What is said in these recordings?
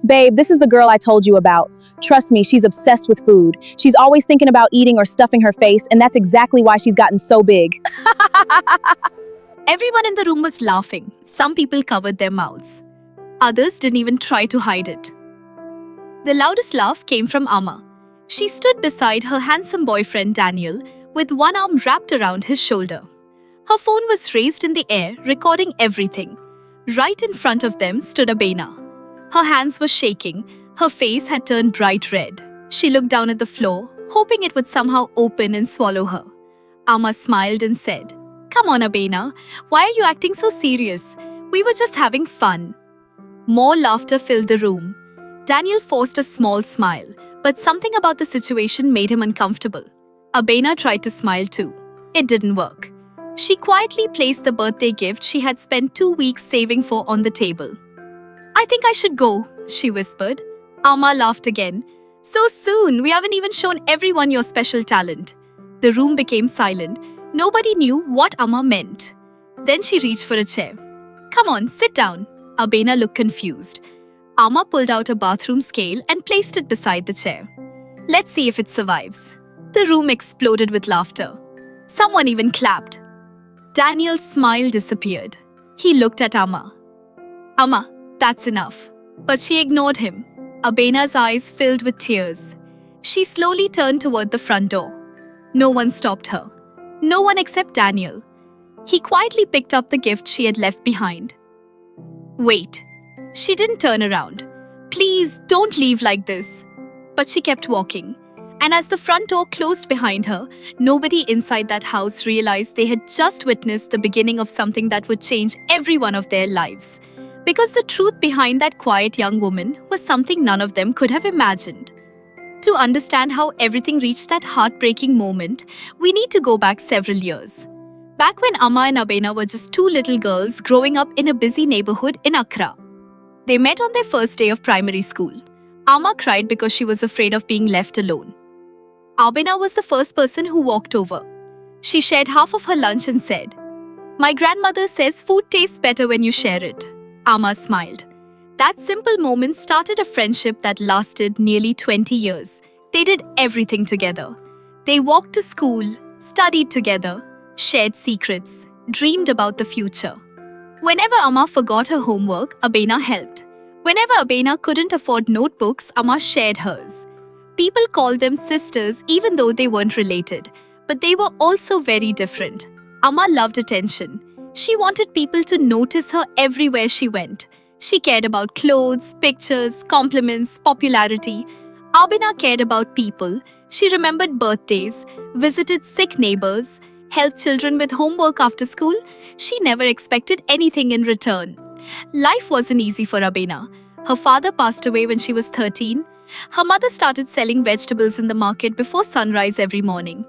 Babe, this is the girl I told you about. Trust me, she's obsessed with food. She's always thinking about eating or stuffing her face, and that's exactly why she's gotten so big. Everyone in the room was laughing. Some people covered their mouths. Others didn't even try to hide it. The loudest laugh came from Amma. She stood beside her handsome boyfriend Daniel, with one arm wrapped around his shoulder. Her phone was raised in the air, recording everything. Right in front of them stood Abena. Her hands were shaking. Her face had turned bright red. She looked down at the floor, hoping it would somehow open and swallow her. Amma smiled and said, "Come on, Abena. Why are you acting so serious? We were just having fun." More laughter filled the room. Daniel forced a small smile, but something about the situation made him uncomfortable. Abena tried to smile too. It didn't work. She quietly placed the birthday gift she had spent 2 weeks saving for on the table. "I think I should go," she whispered. Amma laughed again. "So soon, we haven't even shown everyone your special talent." The room became silent. Nobody knew what Amma meant. Then she reached for a chair. "Come on, sit down." Abena looked confused. Amma pulled out a bathroom scale and placed it beside the chair. "Let's see if it survives." The room exploded with laughter. Someone even clapped. Daniel's smile disappeared. He looked at Amma. "Amma, that's enough." But she ignored him. Abena's eyes filled with tears. She slowly turned toward the front door. No one stopped her. No one except Daniel. He quietly picked up the gift she had left behind. "Wait." She didn't turn around. "Please, don't leave like this." But she kept walking. And as the front door closed behind her, nobody inside that house realized they had just witnessed the beginning of something that would change every one of their lives. Because the truth behind that quiet young woman was something none of them could have imagined. To understand how everything reached that heartbreaking moment, we need to go back several years. Back when Amma and Abena were just two little girls growing up in a busy neighborhood in Accra. They met on their first day of primary school. Amma cried because she was afraid of being left alone. Abena was the first person who walked over. She shared half of her lunch and said, "My grandmother says food tastes better when you share it." Amma smiled. That simple moment started a friendship that lasted nearly 20 years. They did everything together. They walked to school, studied together, shared secrets, dreamed about the future. Whenever Amma forgot her homework, Abena helped. Whenever Abena couldn't afford notebooks, Amma shared hers. People called them sisters even though they weren't related, but they were also very different. Amma loved attention. She wanted people to notice her everywhere she went. She cared about clothes, pictures, compliments, popularity. Abena cared about people. She remembered birthdays, visited sick neighbors, helped children with homework after school. She never expected anything in return. Life wasn't easy for Abena. Her father passed away when she was 13. Her mother started selling vegetables in the market before sunrise every morning.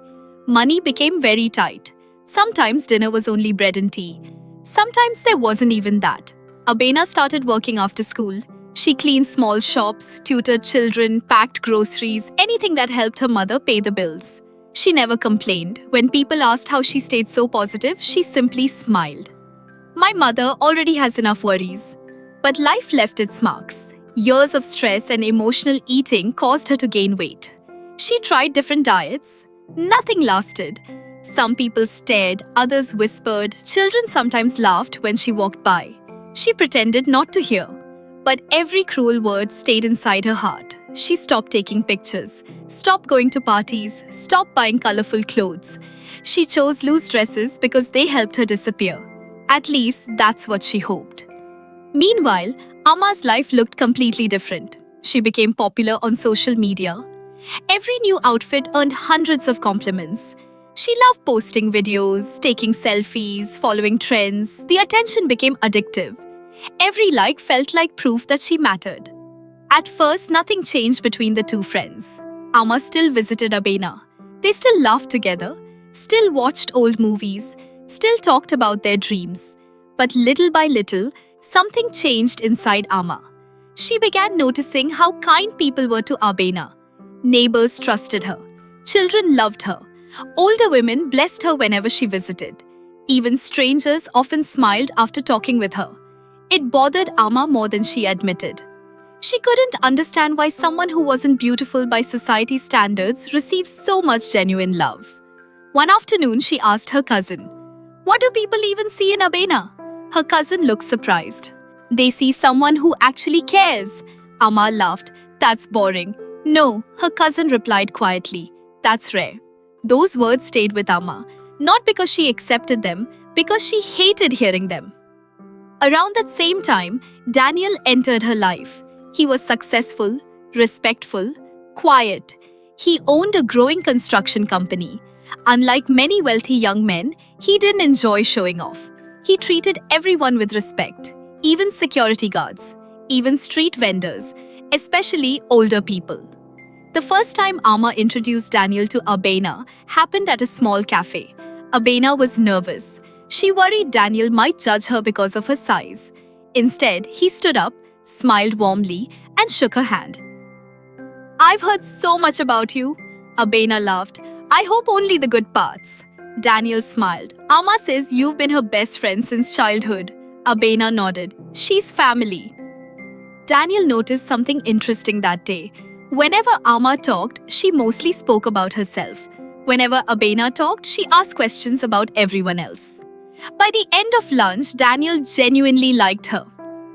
Money became very tight. Sometimes dinner was only bread and tea. Sometimes there wasn't even that. Abena started working after school. She cleaned small shops, tutored children, packed groceries, anything that helped her mother pay the bills. She never complained. When people asked how she stayed so positive, she simply smiled. "My mother already has enough worries." But life left its marks. Years of stress and emotional eating caused her to gain weight. She tried different diets. Nothing lasted. Some people stared, others whispered. Children sometimes laughed when she walked by. She pretended not to hear. But every cruel word stayed inside her heart. She stopped taking pictures, stopped going to parties, stopped buying colorful clothes. She chose loose dresses because they helped her disappear. At least that's what she hoped. Meanwhile, Amma's life looked completely different. She became popular on social media. Every new outfit earned hundreds of compliments. She loved posting videos, taking selfies, following trends. The attention became addictive. Every like felt like proof that she mattered. At first, nothing changed between the two friends. Amma still visited Abena. They still laughed together, still watched old movies, still talked about their dreams. But little by little, something changed inside Amma. She began noticing how kind people were to Abena. Neighbors trusted her. Children loved her. Older women blessed her whenever she visited. Even strangers often smiled after talking with her. It bothered Amma more than she admitted. She couldn't understand why someone who wasn't beautiful by society standards received so much genuine love. One afternoon, she asked her cousin, "What do people even see in Abena?" Her cousin looked surprised. "They see someone who actually cares." Amma laughed. "That's boring." "No," her cousin replied quietly. "That's rare." Those words stayed with Amma, not because she accepted them, because she hated hearing them. Around that same time, Daniel entered her life. He was successful, respectful, quiet. He owned a growing construction company. Unlike many wealthy young men, he didn't enjoy showing off. He treated everyone with respect, even security guards, even street vendors, especially older people. The first time Amma introduced Daniel to Abena happened at a small cafe. Abena was nervous. She worried Daniel might judge her because of her size. Instead, he stood up, smiled warmly, and shook her hand. "I've heard so much about you." Abena laughed. "I hope only the good parts." Daniel smiled. "Amma says you've been her best friend since childhood." Abena nodded. "She's family." Daniel noticed something interesting that day. Whenever Amma talked, she mostly spoke about herself. Whenever Abena talked, she asked questions about everyone else. By the end of lunch, Daniel genuinely liked her.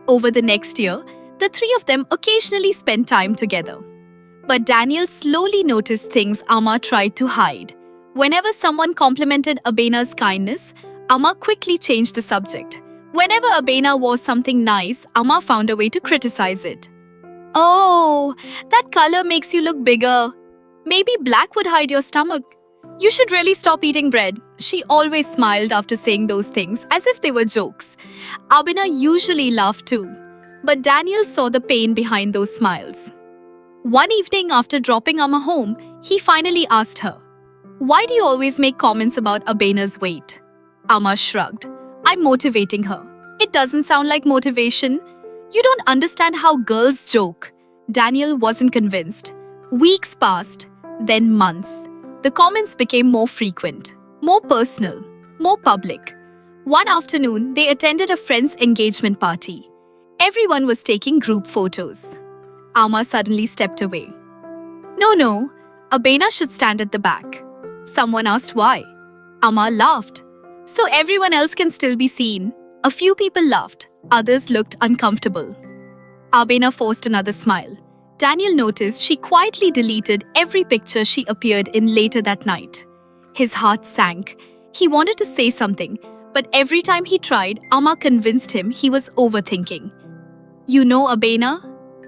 Over the next year, the three of them occasionally spent time together. But Daniel slowly noticed things Amma tried to hide. Whenever someone complimented Abena's kindness, Amma quickly changed the subject. Whenever Abena wore something nice, Amma found a way to criticize it. "Oh, that color makes you look bigger. Maybe black would hide your stomach. You should really stop eating bread." She always smiled after saying those things, as if they were jokes. Abena usually laughed too, but Daniel saw the pain behind those smiles. One evening after dropping Amma home, he finally asked her, "Why do you always make comments about Abena's weight?" Amma shrugged. "I'm motivating her." "It doesn't sound like motivation. You don't understand how girls joke." Daniel wasn't convinced. Weeks passed, then months. The comments became more frequent, more personal, more public. One afternoon, they attended a friend's engagement party. Everyone was taking group photos. Amma suddenly stepped away. No, Abena should stand at the back." Someone asked why. Amma laughed. "So everyone else can still be seen." A few people laughed, others looked uncomfortable. Abena forced another smile. Daniel noticed she quietly deleted every picture she appeared in later that night. His heart sank. He wanted to say something, but every time he tried, Amma convinced him he was overthinking. "You know Abena?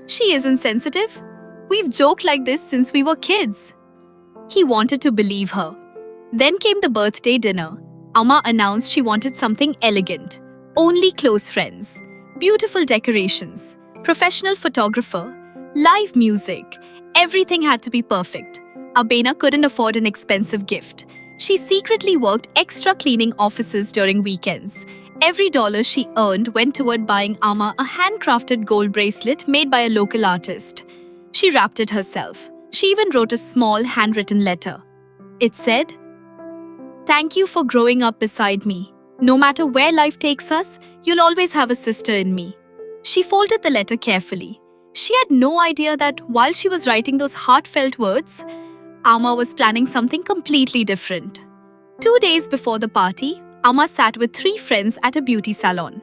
She isn't sensitive. We've joked like this since we were kids." He wanted to believe her. Then came the birthday dinner. Amma announced she wanted something elegant. Only close friends. Beautiful decorations. Professional photographer. Live music. Everything had to be perfect. Abena couldn't afford an expensive gift. She secretly worked extra cleaning offices during weekends. Every dollar she earned went toward buying Amma a handcrafted gold bracelet made by a local artist. She wrapped it herself. She even wrote a small handwritten letter. It said, "Thank you for growing up beside me. No matter where life takes us, you'll always have a sister in me." She folded the letter carefully. She had no idea that while she was writing those heartfelt words, Amma was planning something completely different. 2 days before the party, Amma sat with 3 friends at a beauty salon.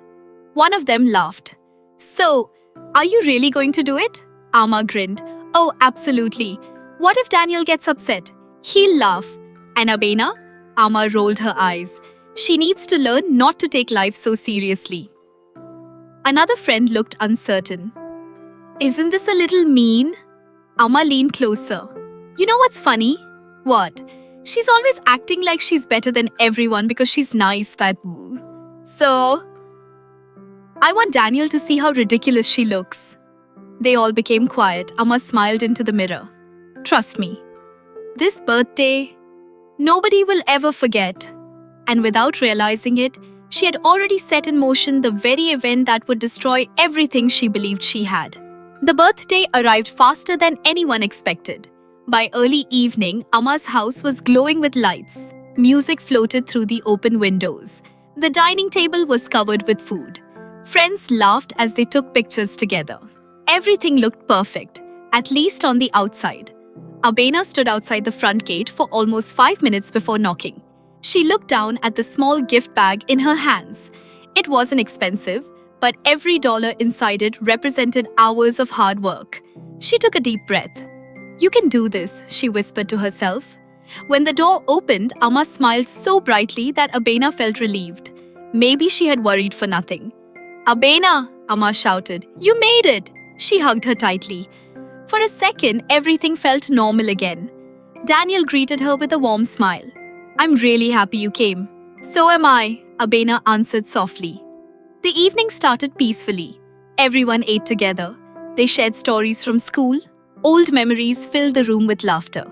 One of them laughed. "So, are you really going to do it?" Amma grinned. "Oh, absolutely. What if Daniel gets upset? He'll laugh." "And Abena?" Amma rolled her eyes. "She needs to learn not to take life so seriously." Another friend looked uncertain. "Isn't this a little mean?" Amma leaned closer. "You know what's funny?" "What?" "She's always acting like she's better than everyone because she's nice, So, I want Daniel to see how ridiculous she looks." They all became quiet. Amma smiled into the mirror. "Trust me, this birthday, nobody will ever forget." And without realizing it, she had already set in motion the very event that would destroy everything she believed she had. The birthday arrived faster than anyone expected. By early evening, Amma's house was glowing with lights. Music floated through the open windows. The dining table was covered with food. Friends laughed as they took pictures together. Everything looked perfect, at least on the outside. Abena stood outside the front gate for almost 5 minutes before knocking. She looked down at the small gift bag in her hands. It wasn't expensive, but every dollar inside it represented hours of hard work. She took a deep breath. "You can do this," she whispered to herself. When the door opened, Amma smiled so brightly that Abena felt relieved. Maybe she had worried for nothing. "Abena!" Amma shouted. "You made it!" She hugged her tightly. For a second, everything felt normal again. Daniel greeted her with a warm smile. "I'm really happy you came." "So am I," Abena answered softly. The evening started peacefully. Everyone ate together. They shared stories from school. Old memories filled the room with laughter.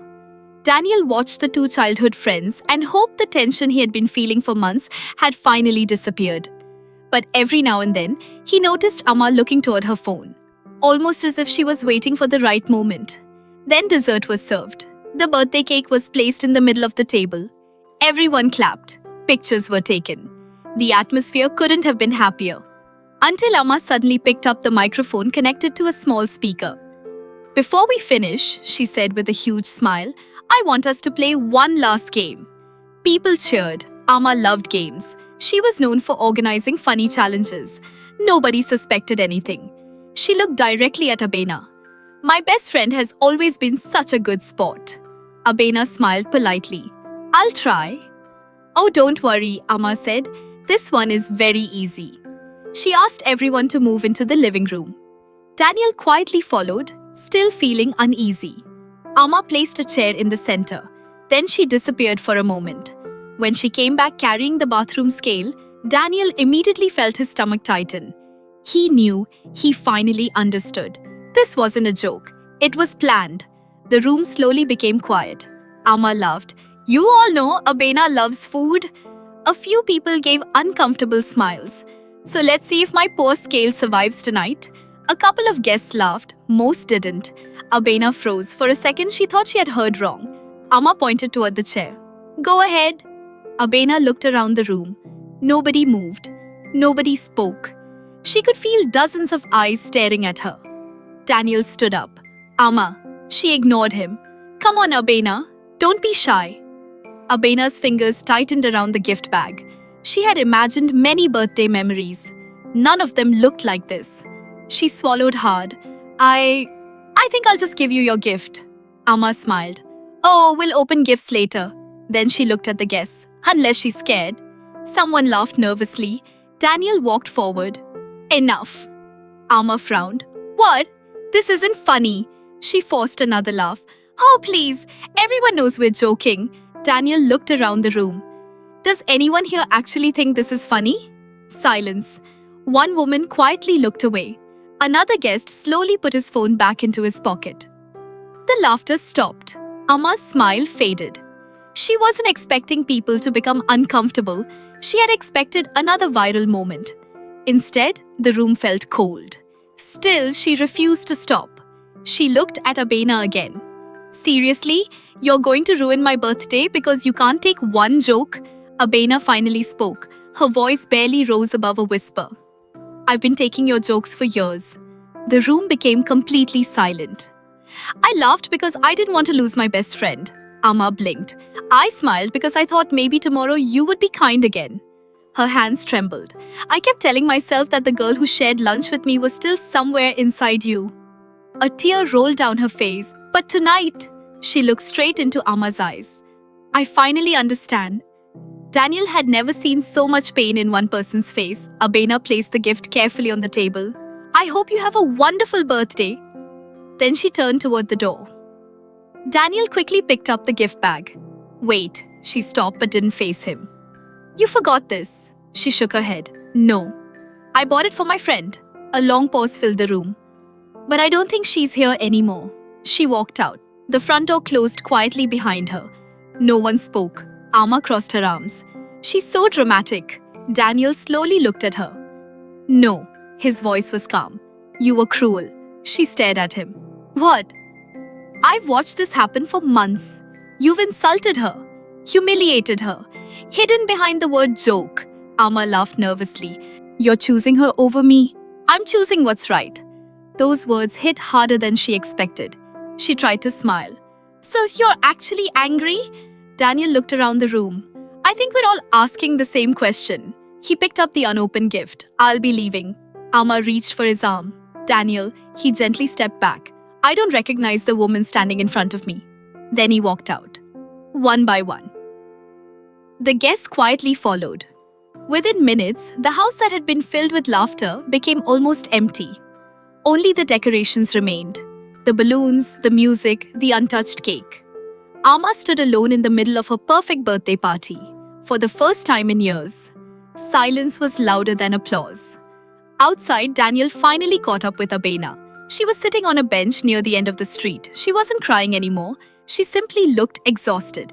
Daniel watched the two childhood friends and hoped the tension he had been feeling for months had finally disappeared. But every now and then, he noticed Amma looking toward her phone, almost as if she was waiting for the right moment. Then dessert was served. The birthday cake was placed in the middle of the table. Everyone clapped. Pictures were taken. The atmosphere couldn't have been happier. Until Amma suddenly picked up the microphone connected to a small speaker. "Before we finish," she said with a huge smile, "I want us to play one last game." People cheered. Amma loved games. She was known for organizing funny challenges. Nobody suspected anything. She looked directly at Abena. "My best friend has always been such a good sport." Abena smiled politely. "I'll try." "Oh, don't worry," Amma said. "This one is very easy." She asked everyone to move into the living room. Daniel quietly followed, still feeling uneasy. Amma placed a chair in the center. Then she disappeared for a moment. When she came back carrying the bathroom scale, Daniel immediately felt his stomach tighten. He knew, he finally understood. This wasn't a joke. It was planned. The room slowly became quiet. Amma laughed. "You all know Abena loves food." A few people gave uncomfortable smiles. "So let's see if my poor scale survives tonight." A couple of guests laughed. Most didn't. Abena froze. For a second, she thought she had heard wrong. Amma pointed toward the chair. "Go ahead." Abena looked around the room. Nobody moved. Nobody spoke. She could feel dozens of eyes staring at her. Daniel stood up. "Amma." She ignored him. "Come on, Abena. Don't be shy." Abena's fingers tightened around the gift bag. She had imagined many birthday memories. None of them looked like this. She swallowed hard. I think I'll just give you your gift." Amma smiled. "Oh, we'll open gifts later." Then she looked at the guests. "Unless she's scared." Someone laughed nervously. Daniel walked forward. "Enough." Amma frowned. "What? This isn't funny." She forced another laugh. "Oh, please. Everyone knows we're joking." Daniel looked around the room. "Does anyone here actually think this is funny?" Silence. One woman quietly looked away. Another guest slowly put his phone back into his pocket. The laughter stopped. Amma's smile faded. She wasn't expecting people to become uncomfortable. She had expected another viral moment. Instead, the room felt cold. Still, she refused to stop. She looked at Abena again. "Seriously? You're going to ruin my birthday because you can't take one joke?" Abena finally spoke. Her voice barely rose above a whisper. "I've been taking your jokes for years." The room became completely silent. "I laughed because I didn't want to lose my best friend." Amma blinked. "I smiled because I thought maybe tomorrow you would be kind again." Her hands trembled. "I kept telling myself that the girl who shared lunch with me was still somewhere inside you." A tear rolled down her face. "But tonight," she looked straight into Amma's eyes. "I finally understand." Daniel had never seen so much pain in one person's face. Abena placed the gift carefully on the table. "I hope you have a wonderful birthday." Then she turned toward the door. Daniel quickly picked up the gift bag. "Wait," she stopped but didn't face him. "You forgot this." She shook her head. "No. I bought it for my friend." A long pause filled the room. "But I don't think she's here anymore." She walked out. The front door closed quietly behind her. No one spoke. Amma crossed her arms. "She's so dramatic." Daniel slowly looked at her. "No." His voice was calm. "You were cruel." She stared at him. "What?" "I've watched this happen for months. You've insulted her, humiliated her, hidden behind the word joke." Amma laughed nervously. "You're choosing her over me." "I'm choosing what's right." Those words hit harder than she expected. She tried to smile. So you're actually angry? Daniel looked around the room. I think we're all asking the same question. He picked up the unopened gift. I'll be leaving. Amma reached for his arm. Daniel, he gently stepped back. I don't recognize the woman standing in front of me. Then he walked out. One by one. The guests quietly followed. Within minutes, the house that had been filled with laughter became almost empty. Only the decorations remained. The balloons, the music, the untouched cake. Amma stood alone in the middle of her perfect birthday party. For the first time in years, silence was louder than applause. Outside, Daniel finally caught up with Abena. She was sitting on a bench near the end of the street. She wasn't crying anymore. She simply looked exhausted.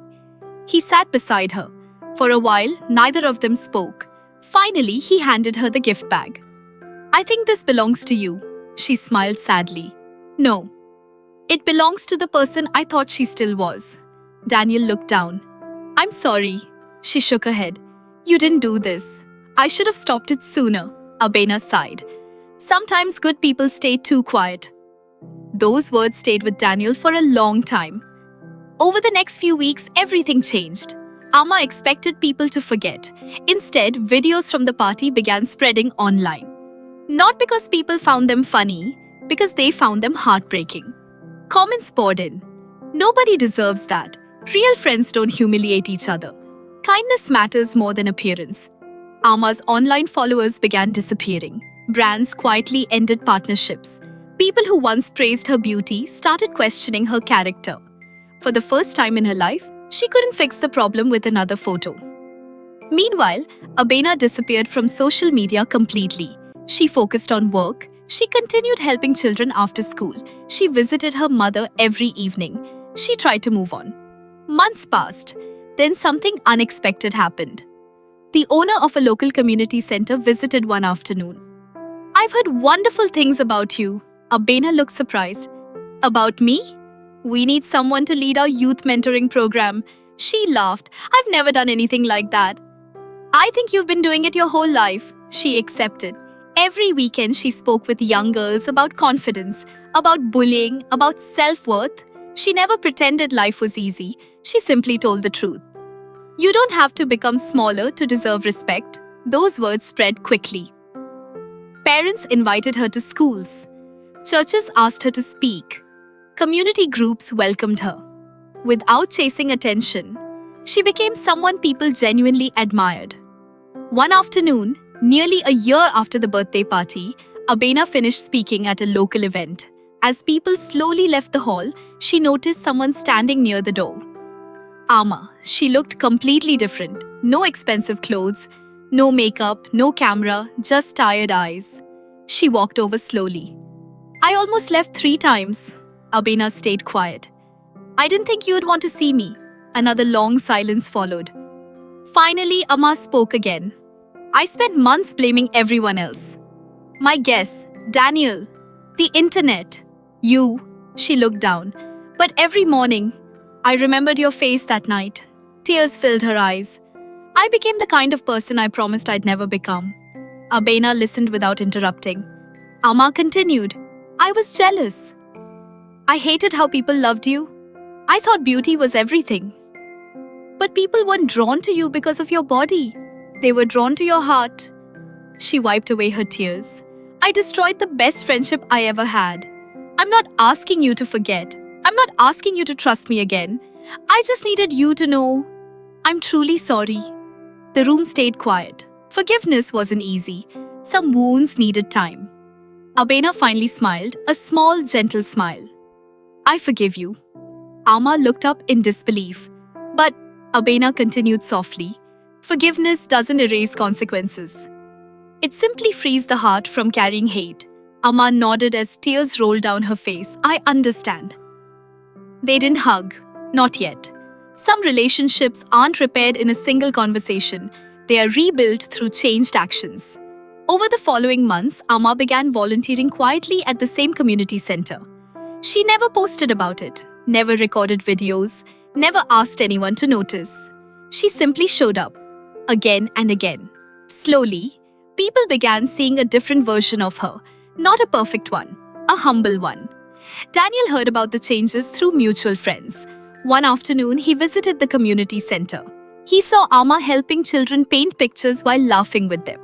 He sat beside her. For a while, neither of them spoke. Finally, he handed her the gift bag. I think this belongs to you. She smiled sadly. No. It belongs to the person I thought she still was. Daniel looked down. I'm sorry. She shook her head. You didn't do this. I should have stopped it sooner. Abena sighed. Sometimes good people stay too quiet. Those words stayed with Daniel for a long time. Over the next few weeks, everything changed. Amma expected people to forget. Instead, videos from the party began spreading online. Not because people found them funny, because they found them heartbreaking. Comments poured in. Nobody deserves that. Real friends don't humiliate each other. Kindness matters more than appearance. Amma's online followers began disappearing. Brands quietly ended partnerships. People who once praised her beauty started questioning her character. For the first time in her life, she couldn't fix the problem with another photo. Meanwhile, Abena disappeared from social media completely. She focused on work. She continued helping children after school. She visited her mother every evening. She tried to move on. Months passed. Then something unexpected happened. The owner of a local community center visited one afternoon. I've heard wonderful things about you. Abena looked surprised. About me? We need someone to lead our youth mentoring program. She laughed. I've never done anything like that. I think you've been doing it your whole life. She accepted. Every weekend she spoke with young girls about confidence, about bullying, about self-worth. She never pretended life was easy. She simply told the truth. You don't have to become smaller to deserve respect. Those words spread quickly. Parents invited her to schools. Churches asked her to speak. Community groups welcomed her. Without chasing attention, she became someone people genuinely admired. One afternoon, nearly a year after the birthday party, Abena finished speaking at a local event. As people slowly left the hall, she noticed someone standing near the door. Amma. She looked completely different. No expensive clothes, no makeup, no camera, just tired eyes. She walked over slowly. I almost left 3 times. Abena stayed quiet. I didn't think you would want to see me. Another long silence followed. Finally, Amma spoke again. I spent months blaming everyone else. My guess, Daniel, the internet, you. She looked down. But every morning, I remembered your face that night. Tears filled her eyes. I became the kind of person I promised I'd never become. Abena listened without interrupting. Amma continued. I was jealous. I hated how people loved you. I thought beauty was everything. But people weren't drawn to you because of your body. They were drawn to your heart. She wiped away her tears. I destroyed the best friendship I ever had. I'm not asking you to forget. I'm not asking you to trust me again. I just needed you to know I'm truly sorry. The room stayed quiet. Forgiveness wasn't easy. Some wounds needed time. Abena finally smiled, a small, gentle smile. I forgive you. Amma looked up in disbelief. But Abena continued softly. Forgiveness doesn't erase consequences. It simply frees the heart from carrying hate. Amma nodded as tears rolled down her face. I understand. They didn't hug. Not yet. Some relationships aren't repaired in a single conversation. They are rebuilt through changed actions. Over the following months, Amma began volunteering quietly at the same community center. She never posted about it, never recorded videos, never asked anyone to notice. She simply showed up, again and again. Slowly, people began seeing a different version of her, not a perfect one, a humble one. Daniel heard about the changes through mutual friends. One afternoon, he visited the community center. He saw Amma helping children paint pictures while laughing with them.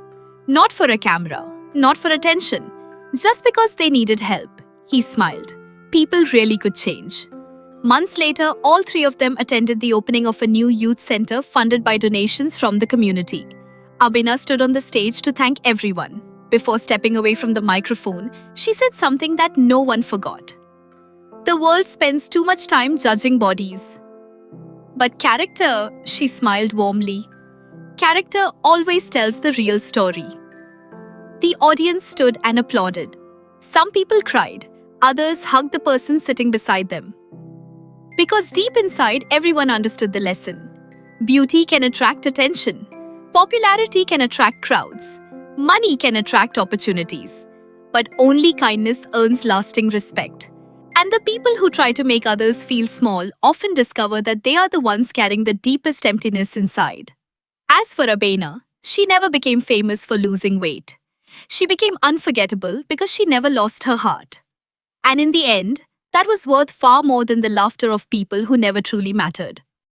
Not for a camera, not for attention, just because they needed help. He smiled. People really could change. Months later, all three of them attended the opening of a new youth center funded by donations from the community. Abina stood on the stage to thank everyone. Before stepping away from the microphone, she said something that no one forgot. The world spends too much time judging bodies. But character, she smiled warmly. Character always tells the real story. The audience stood and applauded. Some people cried, others hugged the person sitting beside them. Because deep inside, everyone understood the lesson. Beauty can attract attention. Popularity can attract crowds. Money can attract opportunities. But only kindness earns lasting respect. And the people who try to make others feel small often discover that they are the ones carrying the deepest emptiness inside. As for Abena, she never became famous for losing weight. She became unforgettable because she never lost her heart. And in the end, that was worth far more than the laughter of people who never truly mattered.